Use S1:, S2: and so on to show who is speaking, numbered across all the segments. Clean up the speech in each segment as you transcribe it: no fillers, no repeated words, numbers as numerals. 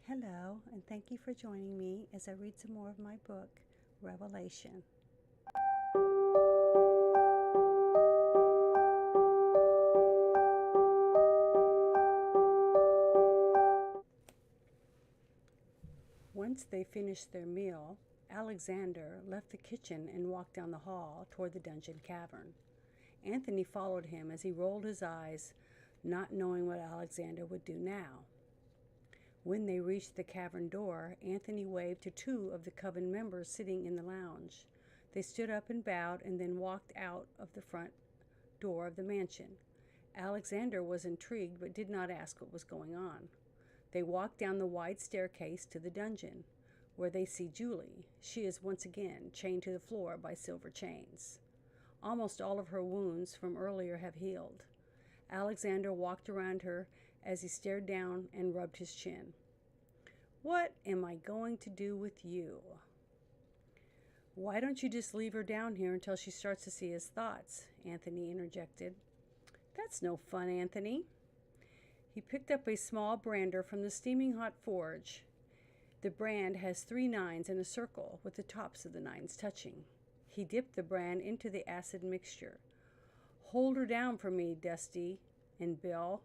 S1: Hello, and thank you for joining me as I read some more of my book, Revelation. Once they finished their meal, Alexander left the kitchen and walked down the hall toward the dungeon cavern. Anthony followed him as he rolled his eyes, not knowing what Alexander would do now. When they reached the cavern door, Anthony waved to two of the coven members sitting in the lounge. They stood up and bowed and then walked out of the front door of the mansion. Alexander was intrigued but did not ask what was going on. They walked down the wide staircase to the dungeon, where they see Julie. She is once again chained to the floor by silver chains. Almost all of her wounds from earlier have healed. Alexander walked around her as he stared down and rubbed his chin. "What am I going to do with you?" "Why don't you just leave her down here until she starts to see his thoughts?" Anthony interjected. "That's no fun, Anthony." He picked up a small brander from the steaming hot forge. The brand has 3 nines in a circle with the tops of the nines touching. He dipped the brand into the acid mixture. "Hold her down for me, Dusty and Bill."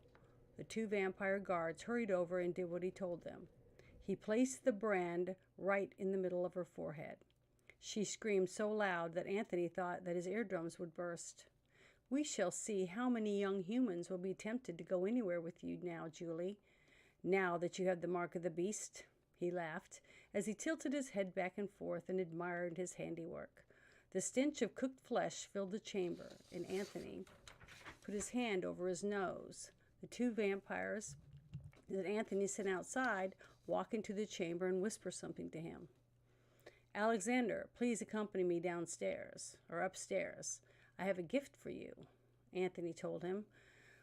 S1: The 2 vampire guards hurried over and did what he told them. He placed the brand right in the middle of her forehead. She screamed so loud that Anthony thought that his eardrums would burst. "We shall see how many young humans will be tempted to go anywhere with you now, Julie, now that you have the mark of the beast." He laughed as he tilted his head back and forth and admired his handiwork. The stench of cooked flesh filled the chamber, and Anthony put his hand over his nose. The 2 vampires that Anthony sent outside walk into the chamber and whisper something to him. "Alexander, please accompany me downstairs, or upstairs. I have a gift for you," Anthony told him,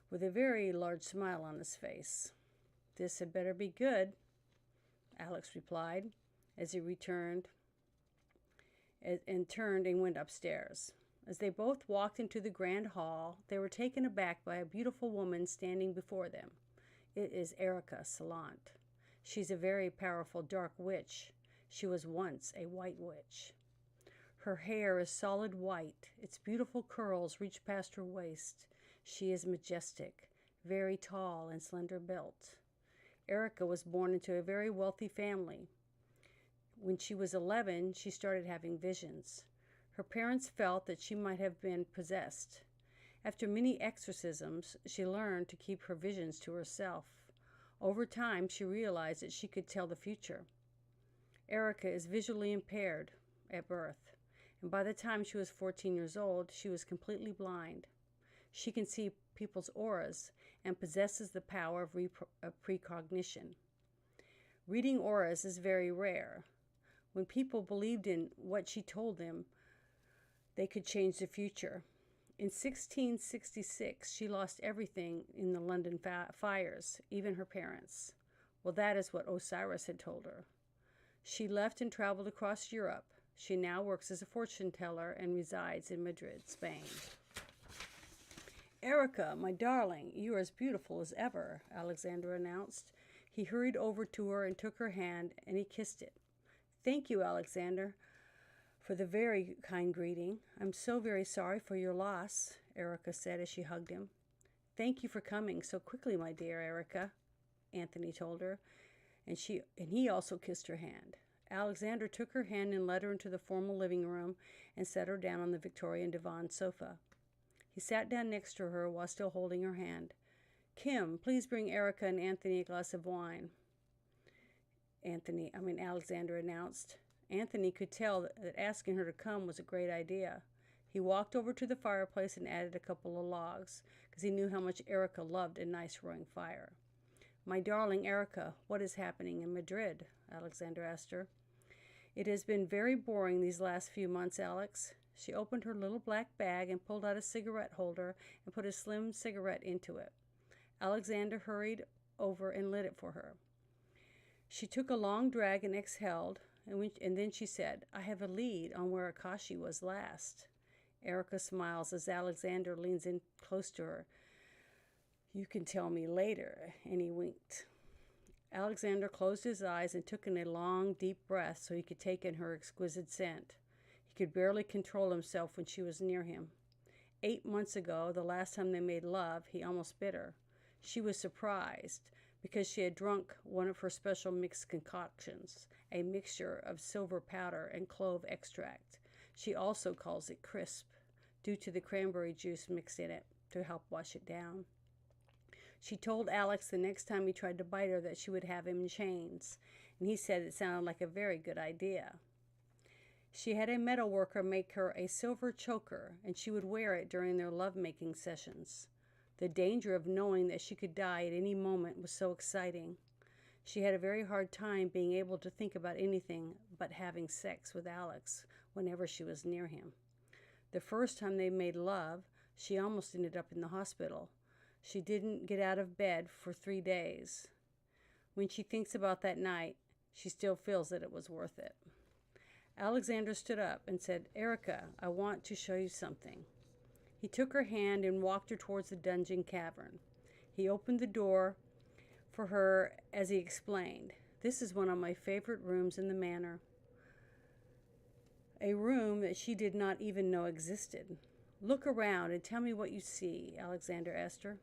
S1: with a very large smile on his face. "This had better be good," Alex replied, as he turned and went upstairs. As they both walked into the grand hall, they were taken aback by a beautiful woman standing before them. It is Erica Salant. She's a very powerful dark witch. She was once a white witch. Her hair is solid white. Its beautiful curls reach past her waist. She is majestic, very tall and slender built. Erica was born into a very wealthy family. When she was 11, she started having visions. Her parents felt that she might have been possessed. After many exorcisms, she learned to keep her visions to herself. Over time, she realized that she could tell the future. Erica is visually impaired at birth, and by the time she was 14 years old, she was completely blind. She can see people's auras and possesses the power of precognition. Reading auras is very rare. When people believed in what she told them, they could change the future. In 1666, she lost everything in the London fires, even her parents. Well, that is what Osiris had told her. She left and traveled across Europe. She now works as a fortune teller and resides in Madrid, Spain. "Erica, my darling, you are as beautiful as ever," Alexander announced. He hurried over to her and took her hand, and he kissed it. "Thank you, Alexander, for the very kind greeting. I'm so very sorry for your loss," Erica said as she hugged him. "Thank you for coming so quickly, my dear Erica," Anthony told her, and he also kissed her hand. Alexander took her hand and led her into the formal living room and set her down on the Victorian divan sofa. He sat down next to her while still holding her hand. "Kim, please bring Erica and Anthony a glass of wine," Alexander announced. Anthony could tell that asking her to come was a great idea. He walked over to the fireplace and added a couple of logs, because he knew how much Erica loved a nice roaring fire. "My darling Erica, what is happening in Madrid?" Alexander asked her. "It has been very boring these last few months, Alex." She opened her little black bag and pulled out a cigarette holder and put a slim cigarette into it. Alexander hurried over and lit it for her. She took a long drag and exhaled, and then she said, "I have a lead on where Akashi was last." Erica smiles as Alexander leans in close to her. "You can tell me later," and he winked. Alexander closed his eyes and took in a long, deep breath so he could take in her exquisite scent. He could barely control himself when she was near him. 8 months ago, the last time they made love, he almost bit her. She was surprised because she had drunk one of her special mixed concoctions, a mixture of silver powder and clove extract. She also calls it crisp, due to the cranberry juice mixed in it to help wash it down. She told Alex the next time he tried to bite her that she would have him in chains, and he said it sounded like a very good idea. She had a metal worker make her a silver choker, and she would wear it during their love-making sessions. The danger of knowing that she could die at any moment was so exciting. She had a very hard time being able to think about anything but having sex with Alex whenever she was near him. The first time they made love, she almost ended up in the hospital. She didn't get out of bed for 3 days. When she thinks about that night, she still feels that it was worth it. Alexander stood up and said, "Erica, I want to show you something." He took her hand and walked her towards the dungeon cavern. He opened the door for her as he explained, "This is one of my favorite rooms in the manor." A room that she did not even know existed. "Look around and tell me what you see," Alexander asked her.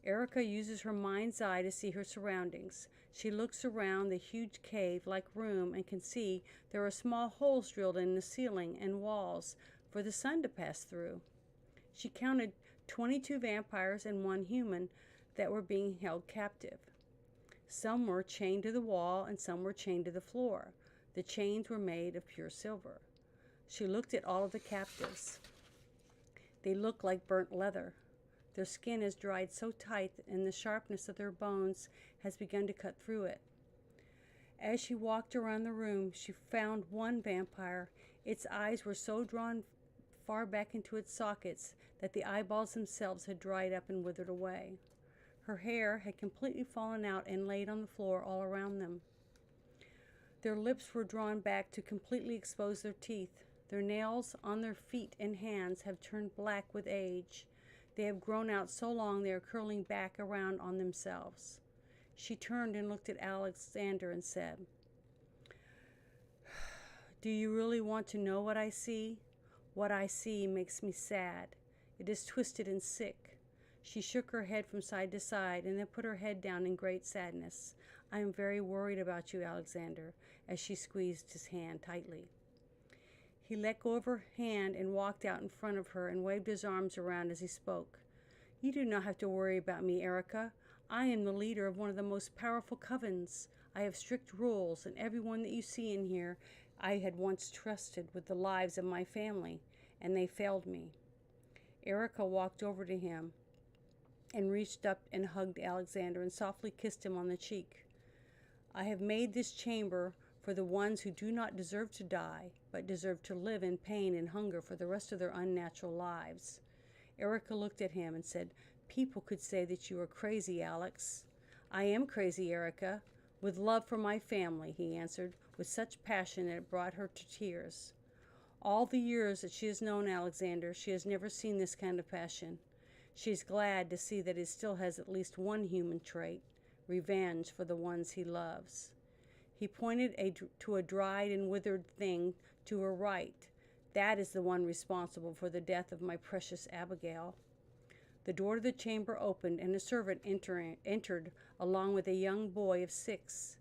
S1: Erica uses her mind's eye to see her surroundings. She looks around the huge cave-like room and can see there are small holes drilled in the ceiling and walls for the sun to pass through. She counted 22 vampires and 1 human that were being held captive. Some were chained to the wall and some were chained to the floor. The chains were made of pure silver. She looked at all of the captives. They look like burnt leather. Their skin is dried so tight and the sharpness of their bones has begun to cut through it. As she walked around the room, she found one vampire. Its eyes were so drawn far back into its sockets that the eyeballs themselves had dried up and withered away. Her hair had completely fallen out and laid on the floor all around them. Their lips were drawn back to completely expose their teeth. Their nails on their feet and hands have turned black with age. They have grown out so long they are curling back around on themselves. She turned and looked at Alexander and said, "Do you really want to know what I see? What I see makes me sad. It is twisted and sick." She shook her head from side to side and then put her head down in great sadness. "I am very worried about you, Alexander," as she squeezed his hand tightly. He let go of her hand and walked out in front of her and waved his arms around as he spoke. "You do not have to worry about me, Erica. I am the leader of one of the most powerful covens. I have strict rules, and everyone that you see in here I had once trusted with the lives of my family, and they failed me." Erica walked over to him and reached up and hugged Alexander and softly kissed him on the cheek. "I have made this chamber for the ones who do not deserve to die, but deserve to live in pain and hunger for the rest of their unnatural lives." Erica looked at him and said, "People could say that you are crazy, Alex." "I am crazy, Erica, with love for my family," he answered, with such passion that it brought her to tears. All the years that she has known Alexander, she has never seen this kind of passion. She is glad to see that he still has at least one human trait, revenge for the ones he loves. He pointed to a dried and withered thing to her right. "That is the one responsible for the death of my precious Abigail." The door to the chamber opened, and a servant entered along with a young boy of 6.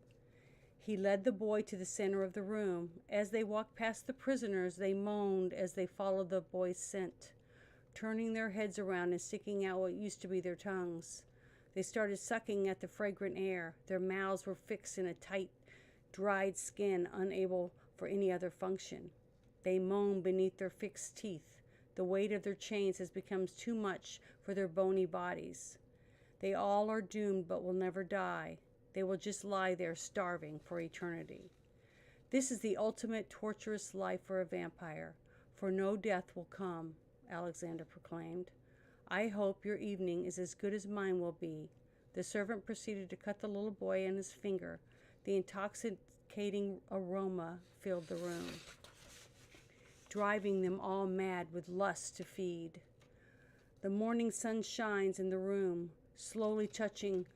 S1: He led the boy to the center of the room. As they walked past the prisoners, they moaned as they followed the boy's scent, turning their heads around and sticking out what used to be their tongues. They started sucking at the fragrant air. Their mouths were fixed in a tight, dried skin, unable for any other function. They moan beneath their fixed teeth. The weight of their chains has become too much for their bony bodies. They all are doomed but will never die. They will just lie there starving for eternity. This is the ultimate torturous life for a vampire, for no death will come, Alexander proclaimed. "I hope your evening is as good as mine will be." The servant proceeded to cut the little boy on his finger. The intoxicating aroma filled the room, driving them all mad with lust to feed. The morning sun shines in the room, slowly touching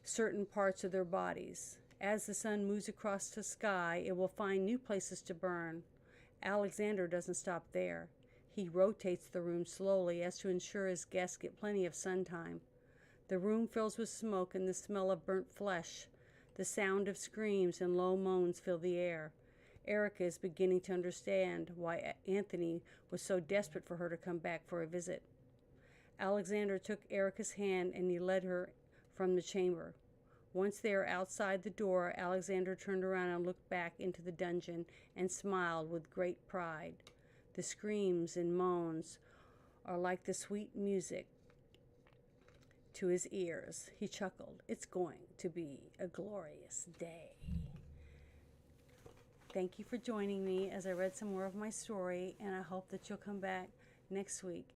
S1: certain parts of their bodies. As the sun moves across the sky, it will find new places to burn. Alexander doesn't stop there. He rotates the room slowly as to ensure his guests get plenty of sun time. The room fills with smoke and the smell of burnt flesh. The sound of screams and low moans fill the air. Erica is beginning to understand why Anthony was so desperate for her to come back for a visit. Alexander took Erica's hand and he led her from the chamber. Once they were outside the door, Alexander turned around and looked back into the dungeon and smiled with great pride. The screams and moans are like the sweet music to his ears. He chuckled. It's going to be a glorious day. Thank you for joining me as I read some more of my story, and I hope that you'll come back next week